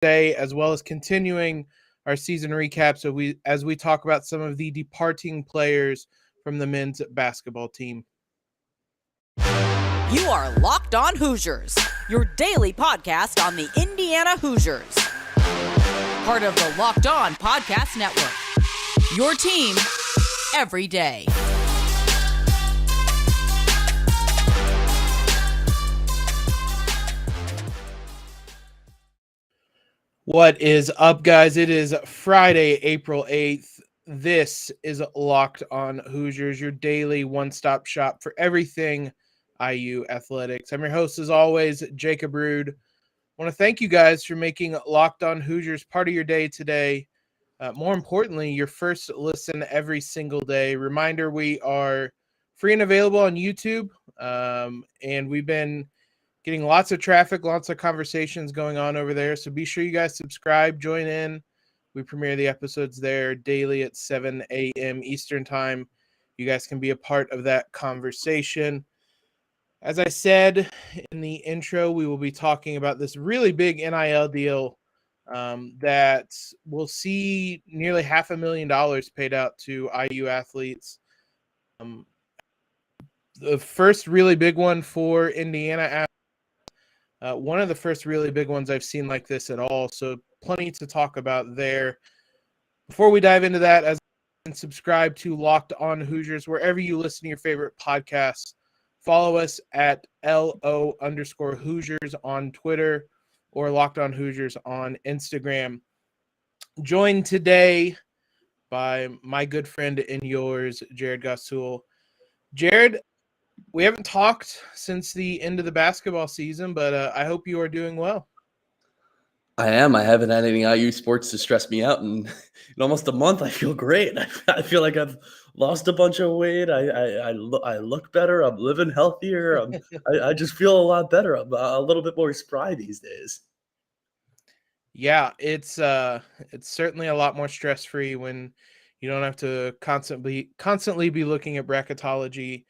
today, as well as continuing our season recap. So as we talk about some of the departing players from the men's basketball team. You are Locked On Hoosiers, your daily podcast on the Indiana Hoosiers. Part of the Locked On Podcast Network, your team every day. What is up, guys? It is Friday, April 8th. This is Locked On Hoosiers, your daily one-stop shop for everything IU athletics. I'm your host, as always, Jacob Rude. I want to thank you guys for making Locked On Hoosiers part of your day today. More importantly, your first listen every single day. Reminder, we are free and available on YouTube, and we've been getting lots of traffic, lots of conversations going on over there. So be sure you guys subscribe, join in. We premiere the episodes there daily at 7 a.m. Eastern time. You guys can be a part of that conversation. As I said in the intro, we will be talking about this really big NIL deal that will see nearly $500,000 paid out to IU athletes. The first really big one for Indiana athletes. One of the first really big ones I've seen like this at all. So plenty to talk about there. Before we dive into that, as and subscribe to Locked On Hoosiers wherever you listen to your favorite podcasts. Follow us at LO_Hoosiers on Twitter or Locked On Hoosiers on Instagram. Joined today by my good friend and yours, Jared Gosule. Jared, we haven't talked since the end of the basketball season, but I hope you are doing well. I am. I haven't had any IU sports to stress me out in almost a month. I feel great. I feel like I've lost a bunch of weight. I look better. I'm living healthier. I just feel a lot better. I'm a little bit more spry these days. Yeah, it's certainly a lot more stress-free when you don't have to constantly be looking at bracketology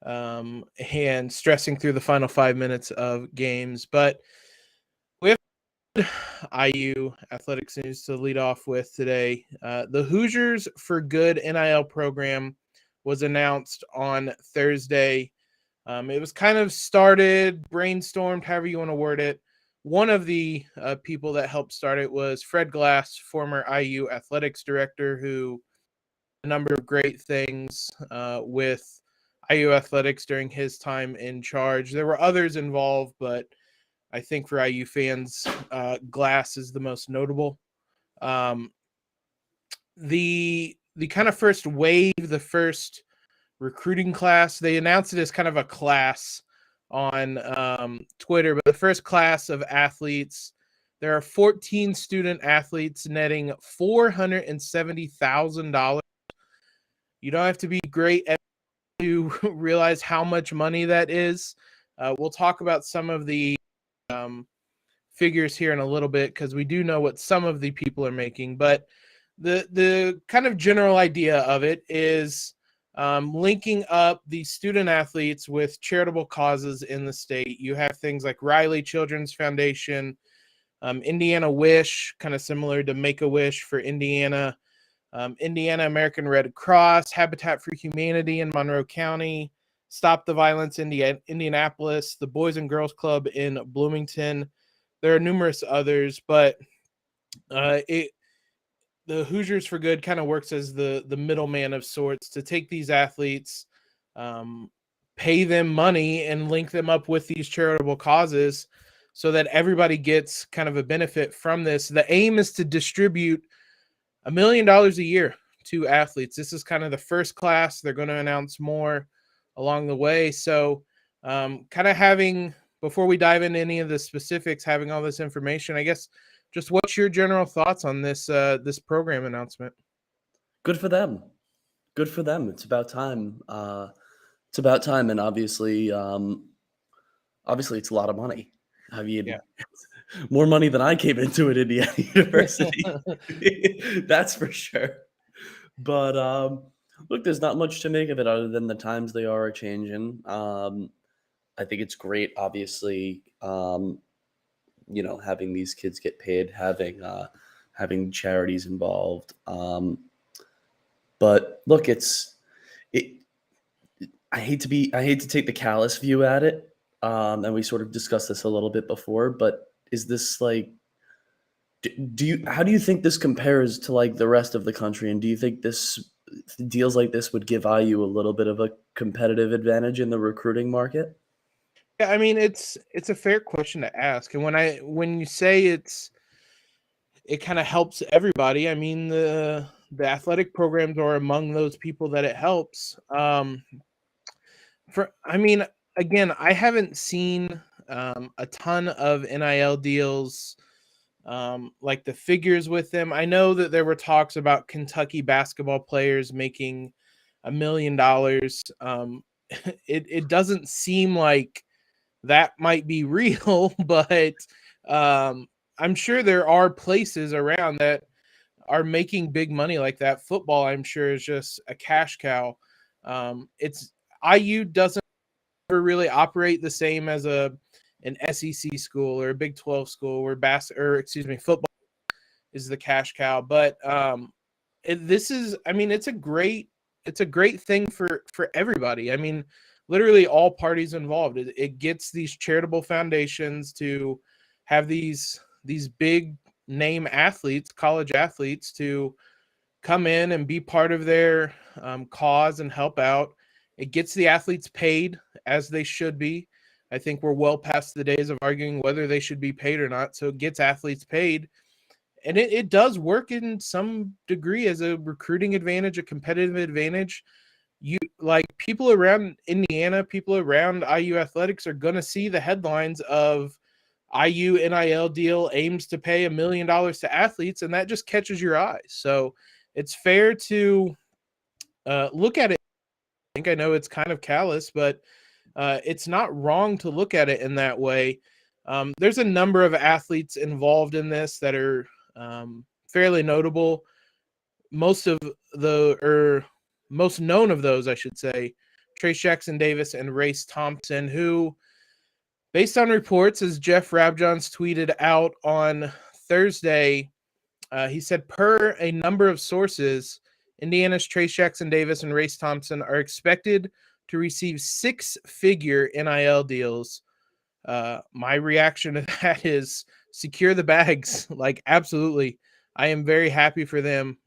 and stressing through the final 5 minutes of games. But we have IU athletics news to lead off with today. The Hoosiers for Good NIL program was announced on Thursday. It was kind of started, brainstormed, however you want to word it. One of the people that helped start it was Fred Glass, former IU athletics director, who did a number of great things with IU athletics during his time in charge. There were others involved, but I think for IU fans, Glass is the most notable. The kind of first wave, the first recruiting class, they announced it as kind of a class on Twitter, but the first class of athletes, there are 14 student athletes netting $470,000. You don't have to be great at to realize how much money that is. We'll talk about some of the figures here in a little bit because we do know what some of the people are making, but the kind of general idea of it is linking up the student athletes with charitable causes in the state. You have things like Riley Children's Foundation, Indiana Wish, kind of similar to Make-A-Wish for Indiana, Indiana American Red Cross, Habitat for Humanity in Monroe County, Stop the Violence Indianapolis, the Boys and Girls Club in Bloomington. There are numerous others, but the Hoosiers for Good kind of works as the middleman of sorts to take these athletes, pay them money, and link them up with these charitable causes so that everybody gets kind of a benefit from this. The aim is to distribute $1 million a year to athletes. This is kind of the first class. They're going to announce more along the way. So kind of having, before we dive into any of the specifics, having all this information, I guess, just what's your general thoughts on this this program announcement? Good for them. Good for them. It's about time. It's about time, and obviously, it's a lot of money. I mean, more money than I came into at Indiana University. That's for sure. But look, there's not much to make of it other than the times they are changing. I think it's great, obviously, having these kids get paid, having charities involved. But look, I hate to take the callous view at it. And we sort of discussed this a little bit before, but is this like, how do you think this compares to like the rest of the country? And do you think deals like this would give IU a little bit of a competitive advantage in the recruiting market? Yeah, I mean, it's a fair question to ask. And when you say it kind of helps everybody, I mean, the athletic programs are among those people that it helps. Again, I haven't seen a ton of NIL deals, like the figures with them. I know that there were talks about Kentucky basketball players making $1 million. It doesn't seem like that might be real, but I'm sure there are places around that are making big money like that. Football, I'm sure, is just a cash cow. It's IU doesn't ever really operate the same as an SEC school or a Big 12 school where football is the cash cow. But it's a great thing for everybody. I mean, literally all parties involved. It gets these charitable foundations to have these big name athletes, college athletes, to come in and be part of their cause and help out. It gets the athletes paid as they should be. I think we're well past the days of arguing whether they should be paid or not. So it gets athletes paid. And it does work in some degree as a recruiting advantage, a competitive advantage. People around Indiana, people around IU athletics are going to see the headlines of IU NIL deal aims to pay $1 million to athletes, and that just catches your eye. So it's fair to look at it. I know it's kind of callous, but it's not wrong to look at it in that way. There's a number of athletes involved in this that are fairly notable. Most known of those, I should say, Trayce Jackson-Davis and Race Thompson, who, based on reports, as Jeff Rabjohns tweeted out on Thursday, he said, per a number of sources, Indiana's Trayce Jackson-Davis and Race Thompson are expected to receive six-figure NIL deals. My reaction to that is secure the bags. Like, absolutely. I am very happy for them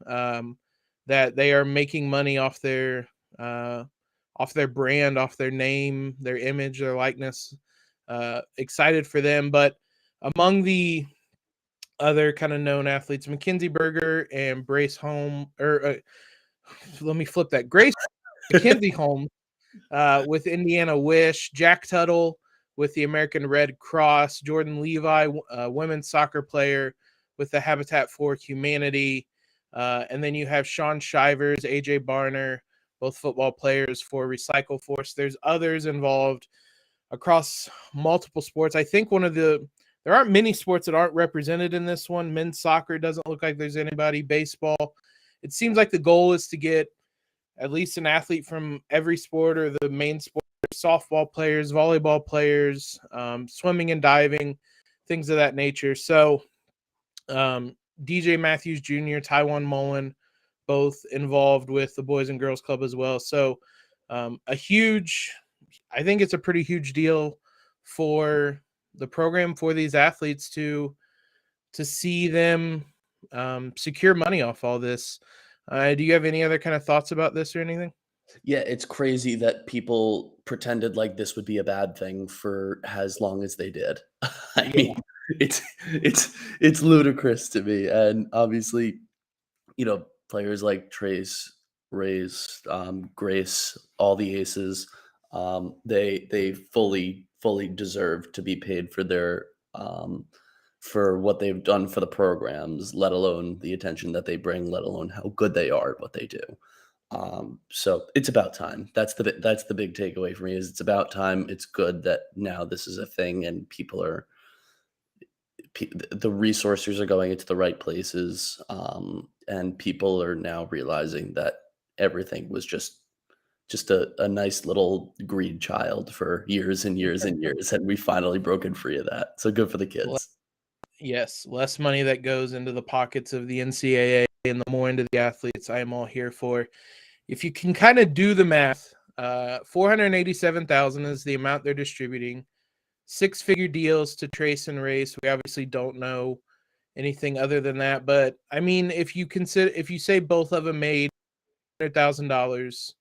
that they are making money off their brand, off their name, their image, their likeness. Excited for them. But among the other kind of known athletes, Mackenzie Berger and Grace Holmes, let me flip that. Mackenzie Holmes with Indiana Wish, Jack Tuttle with the American Red Cross, Jordan Levi, women's soccer player with the Habitat for Humanity, and then you have Sean Shivers, AJ Barner, both football players for Recycle Force. There's others involved across multiple sports. I think there aren't many sports that aren't represented in this one. Men's soccer doesn't look like there's anybody. Baseball. It seems like the goal is to get at least an athlete from every sport or the main sport. Softball players, volleyball players, swimming and diving, things of that nature. So DJ Matthews Jr., Taiwan Mullen, both involved with the Boys and Girls Club as well. So I think it's a pretty huge deal for the program, for these athletes to see them secure money off all this. Do you have any other kind of thoughts about this or anything? Yeah, it's crazy that people pretended like this would be a bad thing for as long as they did. I mean, it's ludicrous to me. And obviously, players like Trayce, Race, Grace, all the aces, they fully deserve to be paid for their for what they've done for the programs, let alone the attention that they bring, let alone how good they are at what they do. So it's about time. That's the big takeaway for me, is it's about time. It's good that now this is a thing and the resources are going into the right places. And people are now realizing that everything was just a nice little greed child for years and years and years. And we finally broken free of that. So good for the kids. Yes, less money that goes into the pockets of the NCAA and the more into the athletes. I am all here for. If you can kind of do the math, 487,000 is the amount they're distributing. Six-figure deals to Trayce and Race. We obviously don't know anything other than that, but I mean, if you say both of them made $100,000,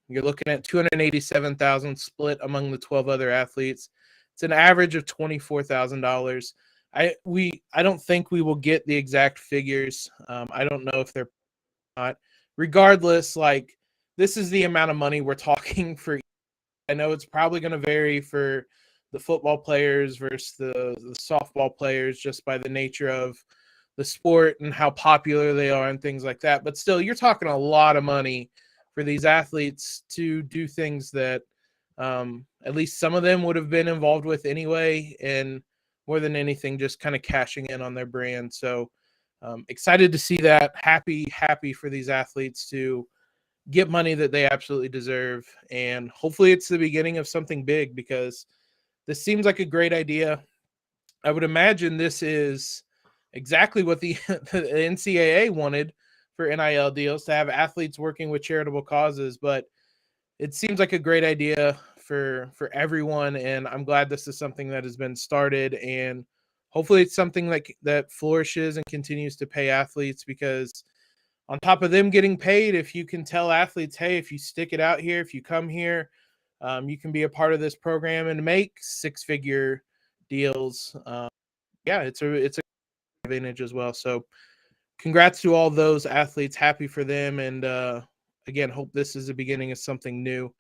you're looking at 287,000 split among the 12 other athletes. It's an average of $24,000. I don't think we will get the exact figures. I don't know if they're not. Regardless, like, this is the amount of money we're talking for. I know it's probably going to vary for the football players versus the softball players just by the nature of the sport and how popular they are and things like that. But still, you're talking a lot of money for these athletes to do things that at least some of them would have been involved with anyway. And more than anything, just kind of cashing in on their brand. So excited to see that. Happy for these athletes to get money that they absolutely deserve. And hopefully it's the beginning of something big, because this seems like a great idea. I would imagine this is exactly what the NCAA wanted for NIL deals, to have athletes working with charitable causes, but it seems like a great idea for everyone. And I'm glad this is something that has been started, and hopefully it's something that flourishes and continues to pay athletes, because on top of them getting paid, if you can tell athletes, hey, if you stick it out here, if you come here, you can be a part of this program and make six-figure deals. It's a advantage as well. So congrats to all those athletes. Happy for them. And again, hope this is the beginning of something new.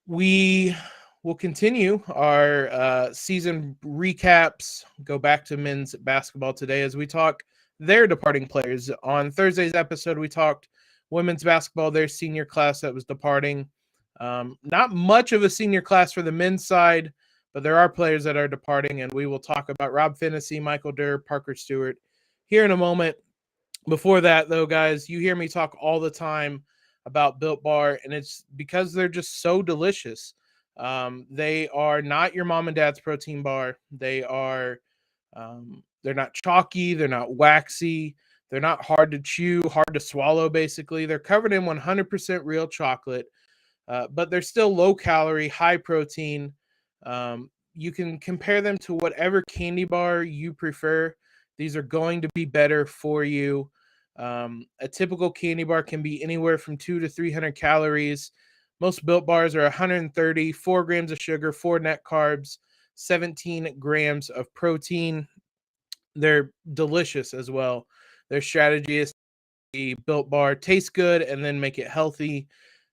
We will continue our season recaps, go back to men's basketball today as we talk their departing players. On Thursday's episode, we talked women's basketball, their senior class that was departing. Not much of a senior class for the men's side, but there are players that are departing, and we will talk about Rob Phinisee, Michael Durr, Parker Stewart here in a moment. Before that, though, guys, you hear me talk all the time about Built Bar, and it's because they're just so delicious. They are not your mom and dad's protein bar. They are they're not chalky, they're not waxy, they're not hard to chew, hard to swallow. Basically, they're covered in 100% real chocolate, but they're still low calorie, high protein. You can compare them to whatever candy bar you prefer. These are going to be better for you. A typical candy bar can be anywhere from 200 to 300 calories. Most Built Bars are 130, 4 grams of sugar, 4 net carbs, 17 grams of protein. They're delicious as well. Their strategy is the Built Bar taste good and then make it healthy.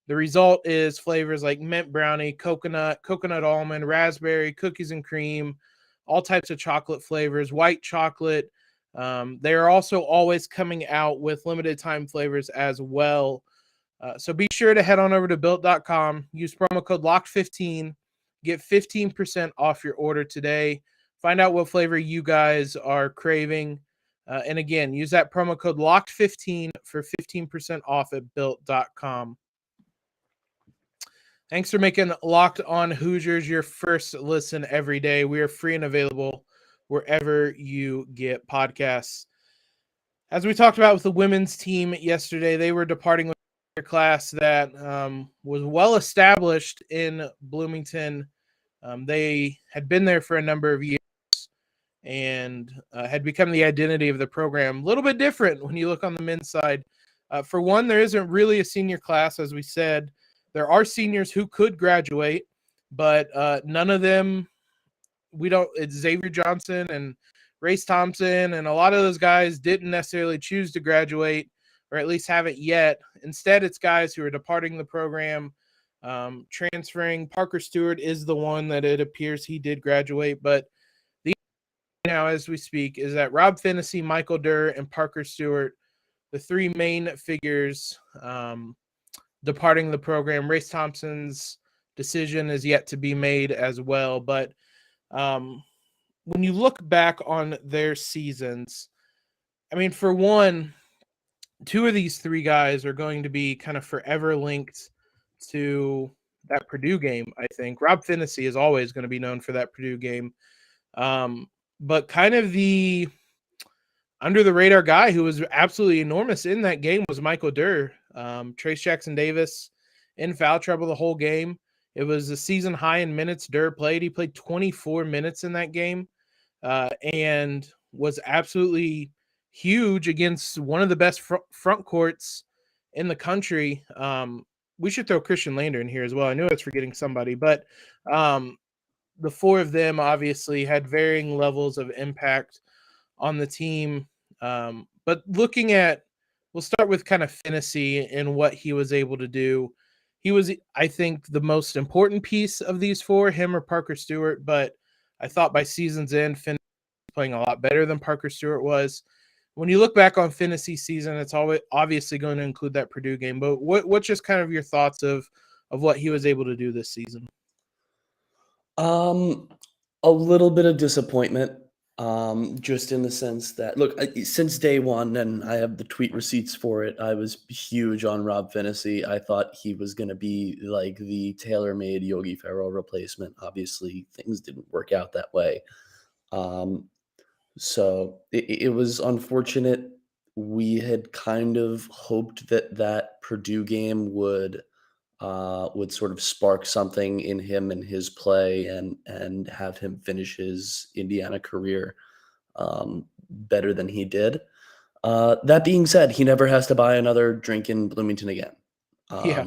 The result is flavors like mint brownie, coconut almond, raspberry, cookies and cream, all types of chocolate flavors, white chocolate. They are also always coming out with limited time flavors as well. So be sure to head on over to built.com, use promo code LOCKED15, get 15% off your order today. Find out what flavor you guys are craving. And again, use that promo code LOCKED15 for 15% off at built.com. Thanks for making Locked On Hoosiers your first listen every day. We are free and available wherever you get podcasts. As we talked about with the women's team yesterday, they were departing with a class that was well established in Bloomington. They had been there for a number of years and had become the identity of the program. A little bit different when you look on the men's side. For one, there isn't really a senior class, as we said. There are seniors who could graduate, but none of them, it's Xavier Johnson and Race Thompson, and a lot of those guys didn't necessarily choose to graduate, or at least haven't yet. Instead, it's guys who are departing the program, transferring. Parker Stewart is the one that it appears he did graduate, but the now as we speak is that Rob Phinisee, Michael Durr, and Parker Stewart, the three main figures, departing the program. Race Thompson's decision is yet to be made as well. But when you look back on their seasons, I mean, for one, two of these three guys are going to be kind of forever linked to that Purdue game, I think. Rob Phinisee is always going to be known for that Purdue game. but kind of the under the radar guy who was absolutely enormous in that game was Michael Durr. Trayce Jackson-Davis in foul trouble the whole game. It was a season high in minutes Durr played. He played 24 minutes in that game and was absolutely huge against one of the best front courts in the country. We should throw Khristian Lander in here as well. I know it's forgetting somebody, but the four of them obviously had varying levels of impact on the team. But looking at, we'll start with kind of Fennessy and what he was able to do. He was, I think, the most important piece of these four, him or Parker Stewart. But I thought by season's end, Fennessy was playing a lot better than Parker Stewart was. When you look back on Fennessy's season, it's always obviously going to include that Purdue game. But what's just kind of your thoughts of what he was able to do this season? A little bit of disappointment, just in the sense that, look, since day one, and I have the tweet receipts for it, I was huge on Rob Phinisee. I thought he was going to be like the tailor-made Yogi Ferrell replacement. Obviously, things didn't work out that way. So it was unfortunate. We had kind of hoped that Purdue game would sort of spark something in him and his play, and have him finish his Indiana career better than he did. That being said, he never has to buy another drink in Bloomington again. Yeah.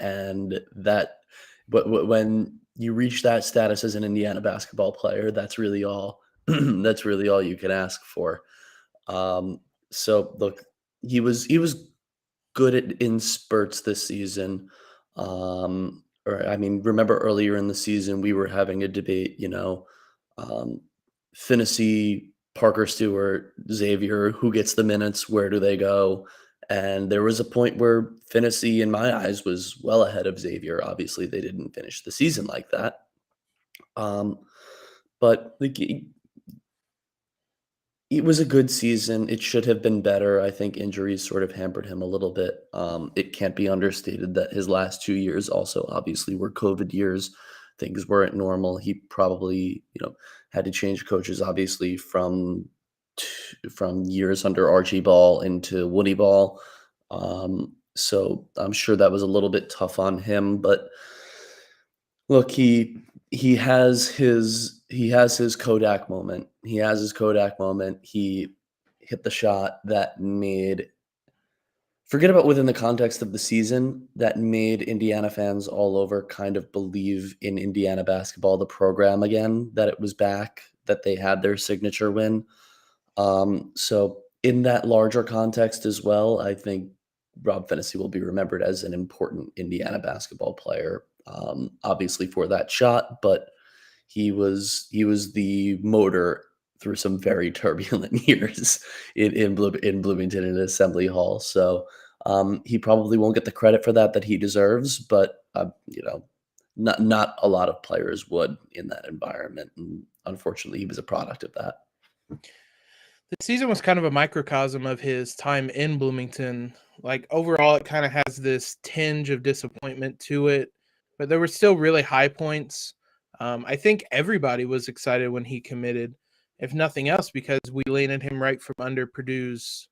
And that, but when you reach that status as an Indiana basketball player, that's really all. That's really all you can ask for. So look, he was good in spurts this season. Remember earlier in the season, we were having a debate, Phinisee, Parker Stewart, Xavier, who gets the minutes, where do they go? And there was a point where Phinisee, in my eyes, was well ahead of Xavier. Obviously, they didn't finish the season like that. But it was a good season. It should have been better. I think injuries sort of hampered him a little bit. It can't be understated that his last 2 years also obviously were COVID years. Things weren't normal. He probably, had to change coaches, obviously, from years under Archie Ball into Woody Ball. So I'm sure that was a little bit tough on him. But look, he has his Kodak moment. He has his Kodak moment. He hit the shot that made, forget about within the context of the season, that made Indiana fans all over kind of believe in Indiana basketball, the program again, that it was back, that they had their signature win. So in that larger context as well, I think Rob Phinisee will be remembered as an important Indiana basketball player. Obviously for that shot, but he was the motor through some very turbulent years in Bloomington and Assembly Hall. So he probably won't get the credit for that he deserves, but not a lot of players would in that environment, and unfortunately, he was a product of that. The season was kind of a microcosm of his time in Bloomington. Like overall, it kind of has this tinge of disappointment to it, but there were still really high points. I think everybody was excited when he committed, if nothing else, because we landed him right from under Purdue's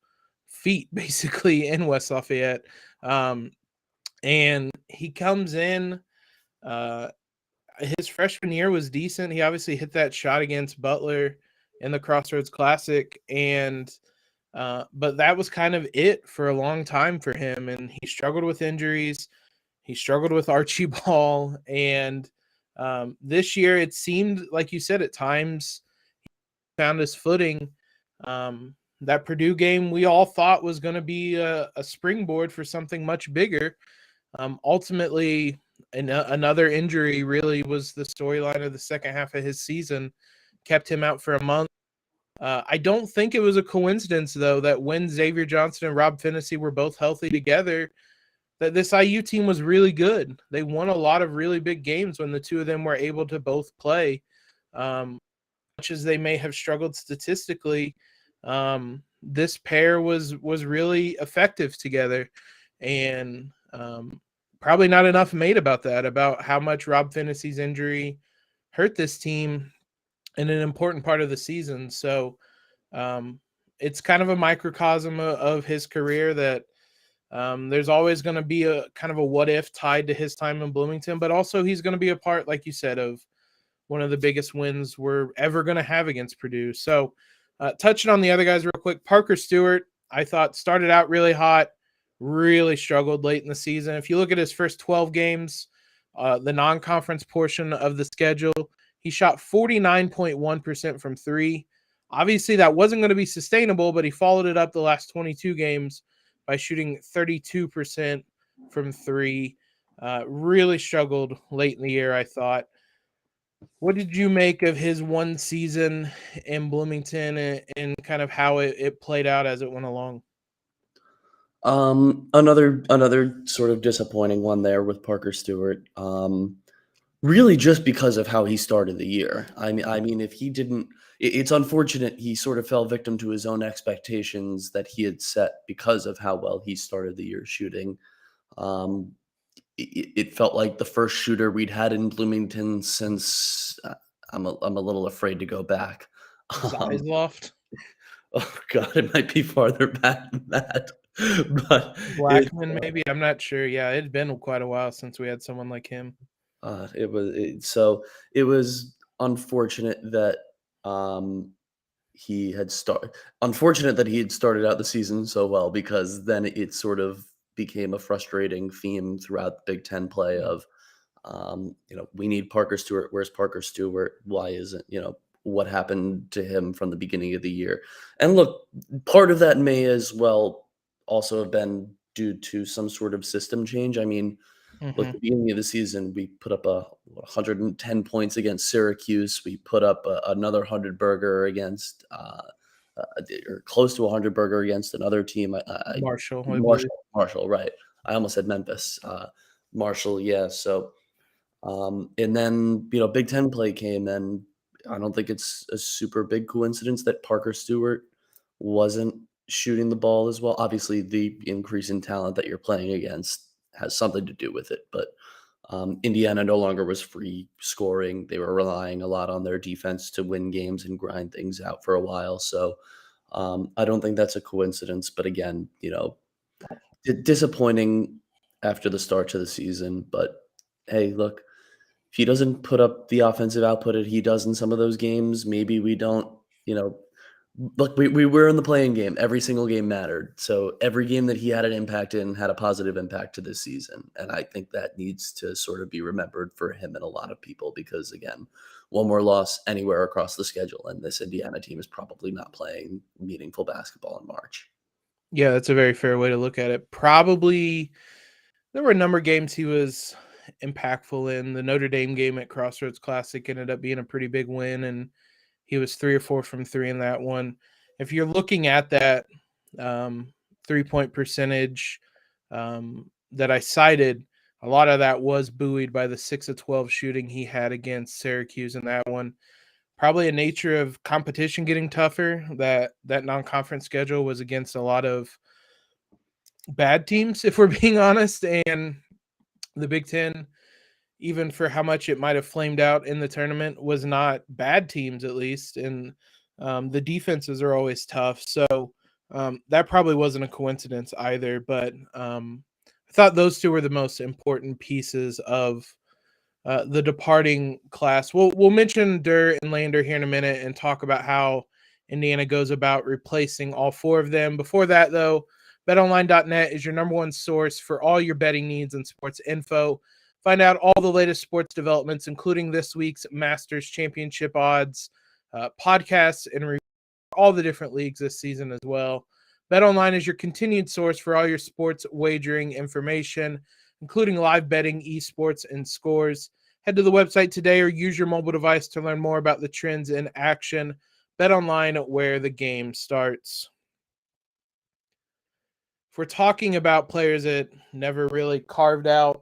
feet, basically in West Lafayette. And he comes in. His freshman year was decent. He obviously hit that shot against Butler in the Crossroads Classic, and but that was kind of it for a long time for him. And he struggled with injuries. He struggled with Archie Ball, and this year it seemed, like you said, at times he found his footing. That Purdue game we all thought was going to be a springboard for something much bigger. Ultimately, another injury really was the storyline of the second half of his season, kept him out for a month. I don't think it was a coincidence, though, that when Xavier Johnson and Rob Phinisee were both healthy together, that this IU team was really good. They won a lot of really big games when the two of them were able to both play. Much as they may have struggled statistically, this pair was really effective together. And probably not enough made about that, about how much Rob Phinisee's injury hurt this team. and an important part of the season. So it's kind of a microcosm of his career that there's always going to be a kind of a what if tied to his time in Bloomington, but also he's going to be a part, like you said, of one of the biggest wins we're ever going to have against Purdue. So touching on the other guys real quick, Parker Stewart, I thought started out really hot, really struggled late in the season. If you look at his first 12 games, the non-conference portion of the schedule, he shot 49.1% from three. Obviously, that wasn't going to be sustainable, but he followed it up the last 22 games by shooting 32% from three. Really struggled late in the year, I thought. What did you make of his one season in Bloomington and kind of how it played out as it went along? Another sort of disappointing one there with Parker Stewart. Really just because of how he started the year. I mean, if he didn't, it's unfortunate he sort of fell victim to his own expectations that he had set because of how well he started the year shooting. It felt like the first shooter we'd had in Bloomington since I'm a little afraid to go back. Loft. Oh God, it might be farther back than that. But Blackman, maybe. I'm not sure. Yeah, it'd been quite a while since we had someone like him. It was unfortunate that he had started out the season so well, because then it sort of became a frustrating theme throughout the Big Ten play of we need Parker Stewart. Where's Parker Stewart? Why isn't, what happened to him from the beginning of the year? And look, part of that may as well also have been due to some sort of system change. I mean, look, at the beginning of the season, we put up 110 points against Syracuse. We put up another 100 burger against, or close to 100 burger against another team. Marshall, right. I almost said Memphis. Marshall, yeah. So, and then, Big Ten play came, and I don't think it's a super big coincidence that Parker Stewart wasn't shooting the ball as well. Obviously, the increase in talent that you're playing against has something to do with it, but Indiana no longer was free scoring. They were relying a lot on their defense to win games and grind things out for a while. So I don't think that's a coincidence, but again, disappointing after the start to the season. But hey, look, if he doesn't put up the offensive output that he does in some of those games, maybe we don't, look, we were in the playing game. Every single game mattered. So every game that he had an impact in had a positive impact to this season. And I think that needs to sort of be remembered for him and a lot of people, because again, one more loss anywhere across the schedule, and this Indiana team is probably not playing meaningful basketball in March. Yeah, that's a very fair way to look at it. Probably there were a number of games he was impactful in. The Notre Dame game at Crossroads Classic ended up being a pretty big win, and he was 3 or 4 from 3 in that one. If you're looking at that 3-point percentage that I cited, a lot of that was buoyed by the 6 of 12 shooting he had against Syracuse in that one. Probably a nature of competition getting tougher. That non-conference schedule was against a lot of bad teams, if we're being honest, and the Big Ten, even for how much it might have flamed out in the tournament, was not bad teams, at least. And the defenses are always tough. So that probably wasn't a coincidence either. But I thought those two were the most important pieces of the departing class. We'll mention Durr and Lander here in a minute and talk about how Indiana goes about replacing all 4 of them. Before that, though, betonline.net is your number one source for all your betting needs and sports info. Find out all the latest sports developments, including this week's Masters Championship odds, podcasts, and all the different leagues this season as well. BetOnline is your continued source for all your sports wagering information, including live betting, esports, and scores. Head to the website today or use your mobile device to learn more about the trends in action. BetOnline, where the game starts. If we're talking about players that never really carved out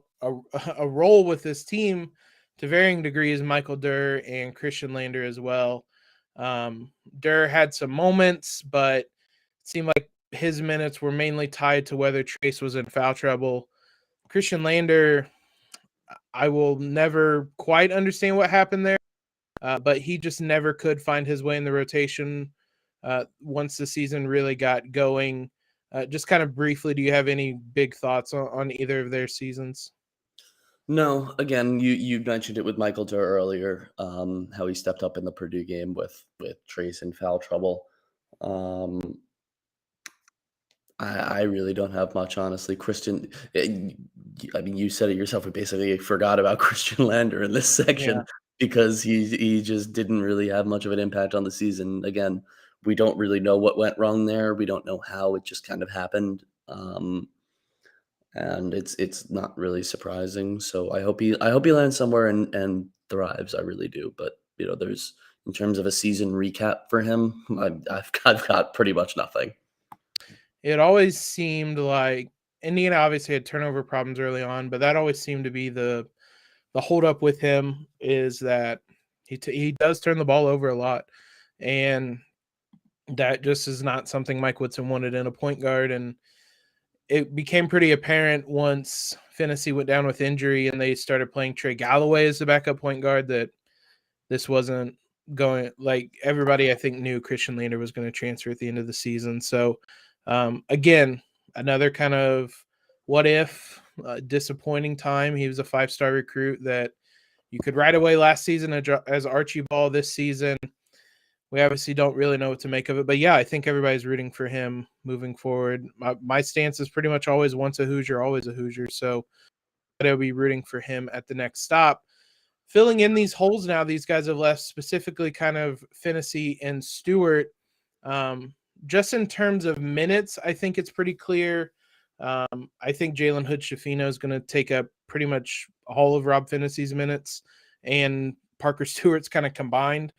a role with this team to varying degrees, Michael Durr and Khristian Lander as well. Durr had some moments, but it seemed like his minutes were mainly tied to whether Trayce was in foul trouble. Khristian Lander, I will never quite understand what happened there. but he just never could find his way in the rotation once the season really got going. Just kind of briefly, do you have any big thoughts on either of their seasons? No, again, you mentioned it with Michael Durr earlier, how he stepped up in the Purdue game with Trayce in foul trouble. I really don't have much, honestly. I mean, you said it yourself. We basically forgot about Khristian Lander in this Yeah. section because he just didn't really have much of an impact on the season. Again, we don't really know what went wrong there. We don't know how. It just kind of happened. And it's not really surprising. So I hope he lands somewhere and thrives. I really do. But there's in terms of a season recap for him, I've got pretty much nothing. It always seemed like Indiana obviously had turnover problems early on, but that always seemed to be the holdup with him is that he does turn the ball over a lot, and that just is not something Mike Woodson wanted in a point guard. And it became pretty apparent once Fennessy went down with injury and they started playing Trey Galloway as the backup point guard that this wasn't going, like, everybody I think knew Khristian Lander was going to transfer at the end of the season. So again, another kind of what if disappointing time. He was a 5-star recruit that you could right away last season as Archie Ball. This season, we obviously don't really know what to make of it. But yeah, I think everybody's rooting for him moving forward. My stance is pretty much always once a Hoosier, always a Hoosier. So I'll be rooting for him at the next stop. Filling in these holes now, these guys have left, specifically kind of Phinisee and Stewart. Just in terms of minutes, I think it's pretty clear. I think Jalen Hood-Schifino is going to take up pretty much all of Rob Phinisee's minutes, and Parker Stewart's kind of combined.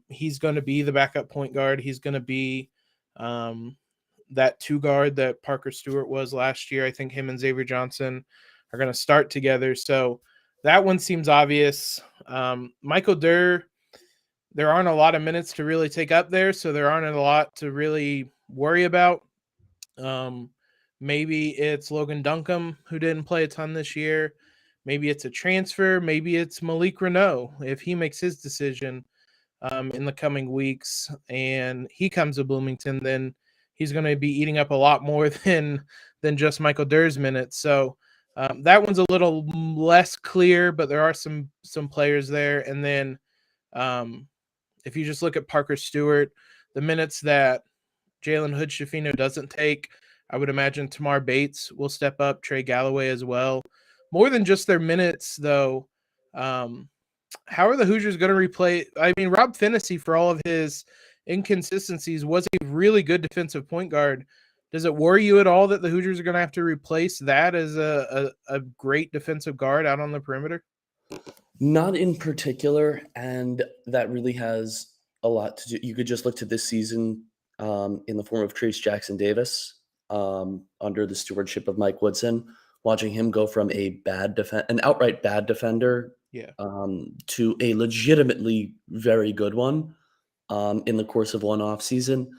He's going to be the backup point guard. He's going to be that 2 guard that Parker Stewart was last year. I think him and Xavier Johnson are going to start together. So that one seems obvious. Michael Durr, there aren't a lot of minutes to really take up there, so there aren't a lot to really worry about. Maybe it's Logan Duncombe, who didn't play a ton this year. Maybe it's a transfer. Maybe it's Malik Renault, if he makes his decision in the coming weeks and he comes to Bloomington, then he's going to be eating up a lot more than just Michael Durr's minutes. So that one's a little less clear, but there are some players there. And then if you just look at Parker Stewart, the minutes that Jalen Hood-Schifino doesn't take, I would imagine Tamar Bates will step up, Trey Galloway as well. More than just their minutes, though, how are the Hoosiers going to replay? I mean, Rob Phinisee, for all of his inconsistencies, was a really good defensive point guard. Does it worry you at all that the Hoosiers are going to have to replace that as a great defensive guard out on the perimeter? Not in particular, and that really has a lot to do. You could just look to this season in the form of Trayce Jackson-Davis under the stewardship of Mike Woodson, watching him go from an outright bad defender to a legitimately very good one in the course of one off season.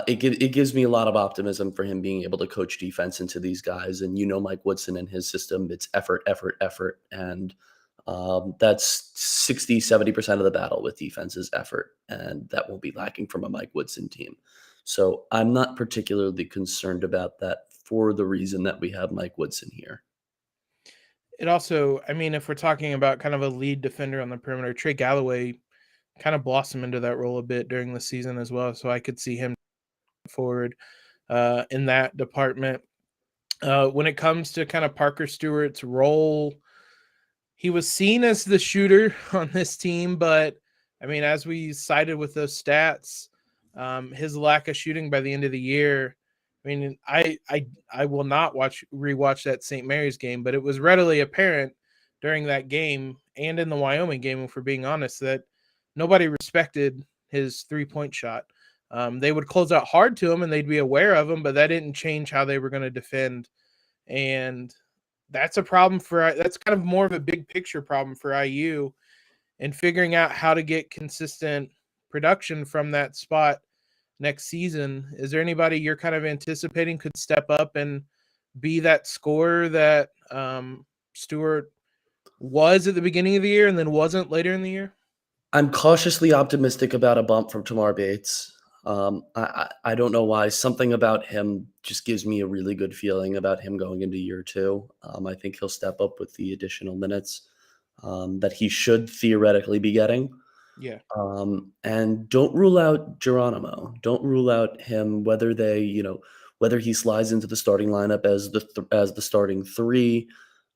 It gives me a lot of optimism for him being able to coach defense into these guys. And Mike Woodson and his system, it's effort. And that's 60-70% of the battle with defense is effort. And that won't be lacking from a Mike Woodson team. So I'm not particularly concerned about that for the reason that we have Mike Woodson here. It also, I mean, if we're talking about kind of a lead defender on the perimeter, Trey Galloway kind of blossomed into that role a bit during the season as well. So I could see him forward in that department. When it comes to kind of Parker Stewart's role, he was seen as the shooter on this team, but I mean, as we cited with those stats, his lack of shooting by the end of the year, I mean, I will not rewatch that St. Mary's game, but it was readily apparent during that game and in the Wyoming game, if we're being honest, that nobody respected his 3-point shot. They would close out hard to him and they'd be aware of him, but that didn't change how they were going to defend. And that's a problem that's kind of more of a big picture problem for IU and figuring out how to get consistent production from that spot next season. Is there anybody you're kind of anticipating could step up and be that scorer that Stewart was at the beginning of the year and then wasn't later in the year? I'm cautiously optimistic about a bump from Tamar Bates. I don't know why. Something about him just gives me a really good feeling about him going into year two. I think he'll step up with the additional minutes that he should theoretically be getting. Yeah. And don't rule out Geronimo. Don't rule out him, whether he slides into the starting lineup as the starting three,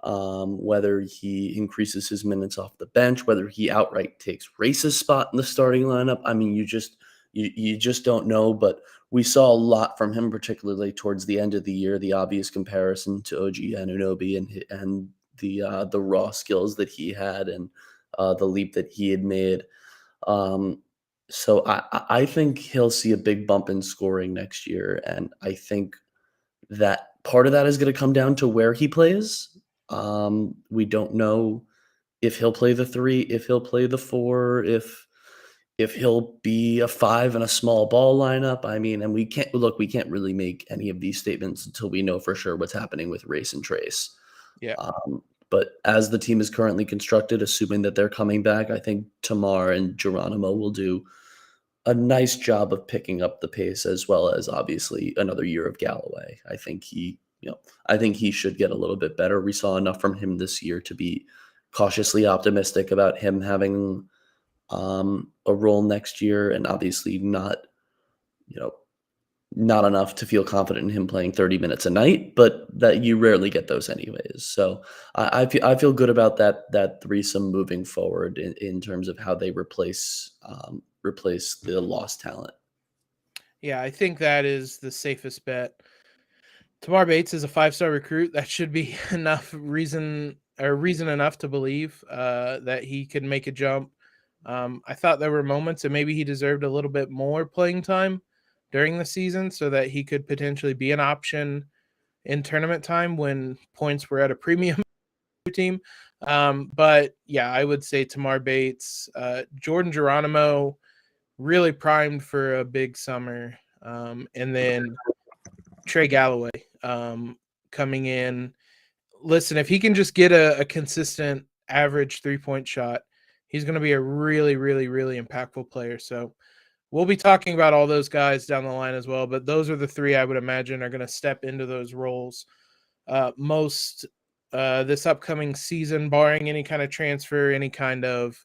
whether he increases his minutes off the bench, whether he outright takes Race's spot in the starting lineup. I mean, you just don't know. But we saw a lot from him, particularly towards the end of the year. The obvious comparison to OG Anunoby and the raw skills that he had and the leap that he had made. So I think he'll see a big bump in scoring next year, and I think that part of that is going to come down to where he plays. We don't know if he'll play the 3, if he'll play the 4, if he'll be a 5 in a small ball lineup. I mean, and we can't really make any of these statements until we know for sure what's happening with Race and Trayce. Yeah. But as the team is currently constructed, assuming that they're coming back, I think Tamar and Geronimo will do a nice job of picking up the pace, as well as obviously another year of Galloway. I think he should get a little bit better. We saw enough from him this year to be cautiously optimistic about him having a role next year, and obviously not enough to feel confident in him playing 30 minutes a night, but that you rarely get those anyways. So I feel good about that threesome moving forward in terms of how they replace the lost talent. Yeah, I think that is the safest bet. Tamar Bates is a 5-star recruit. That should be reason enough to believe that he could make a jump. I thought there were moments that maybe he deserved a little bit more playing time during the season so that he could potentially be an option in tournament time when points were at a premium team. But yeah, I would say Tamar Bates, Jordan Geronimo, really primed for a big summer. And then Trey Galloway coming in. Listen, if he can just get a consistent average 3-point shot, he's going to be a really, really, really impactful player. So we'll be talking about all those guys down the line as well, but those are the 3 I would imagine are going to step into those roles most this upcoming season, barring any kind of transfer, any kind of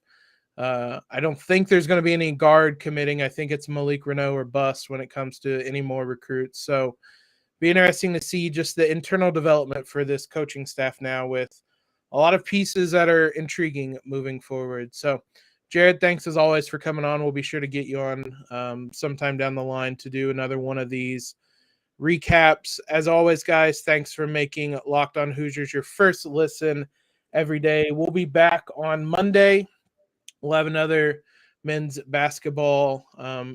I don't think there's going to be any guard committing. I think it's Malik Renault or bust when it comes to any more recruits. So be interesting to see just the internal development for this coaching staff now with a lot of pieces that are intriguing moving forward. So Jared, thanks as always for coming on. We'll be sure to get you on sometime down the line to do another one of these recaps. As always, guys, thanks for making Locked On Hoosiers your first listen every day. We'll be back on Monday. We'll have another men's basketball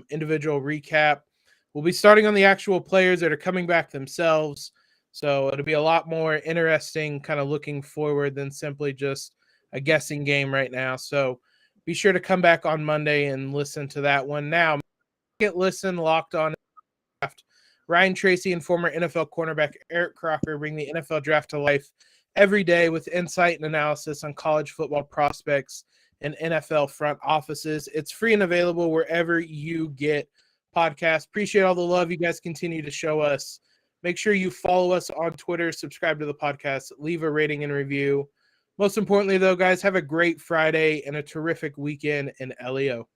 individual recap. We'll be starting on the actual players that are coming back themselves. So it'll be a lot more interesting kind of looking forward than simply just a guessing game right now. So be sure to come back on Monday and listen to that one. Now, listen, Locked On Draft. Ryan Trayce and former NFL cornerback Eric Crocker bring the NFL Draft to life every day with insight and analysis on college football prospects and NFL front offices. It's free and available wherever you get podcasts. Appreciate all the love you guys continue to show us. Make sure you follow us on Twitter, subscribe to the podcast, leave a rating and review. Most importantly, though, guys, have a great Friday and a terrific weekend in LEO.